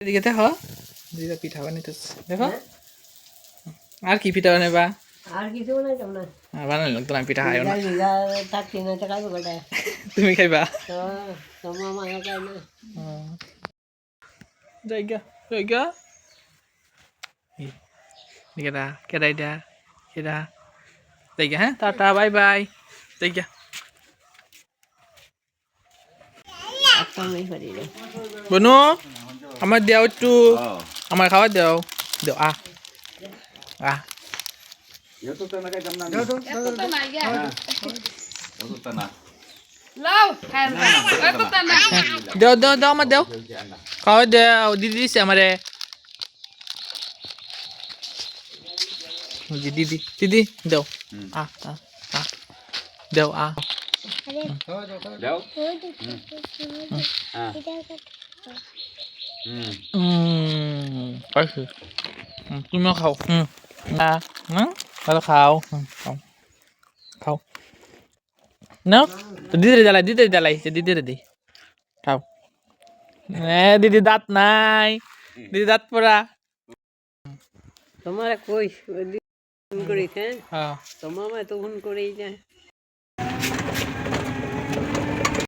এদিকে দেখো দিদা পিঠা বানাইতেছে দেখো আর কি পিঠা বানাইবা আর কিছু বানাইতাম না বানাইলাম তোমার পিঠা খাইও না থাকছি না খাইবো কটা তুমি খাইবা তো তোমার মা খাই না জায়গা জায়গা কেডা কেডা এটা কেডা জায়গা হ্যাঁ টাটা বাই বাই জায়গা বনু আমার দেও একটু আমার খাওয়া দেও দেও আ দেও দেও দেও আমার দেও খাওয়া দেও দিদি দিছে আমারে দিদি দিদি দেও দেও পাইছি তুমিও খাও ভালো খাও খাও না দিদিরে জ্বালাই দিদিরে দি খাও দিদি দাঁত নাই দিদি দাঁত পড়া তোমার কই ফোন করিস হ্যাঁ তোমার তো ফোন করেই যায়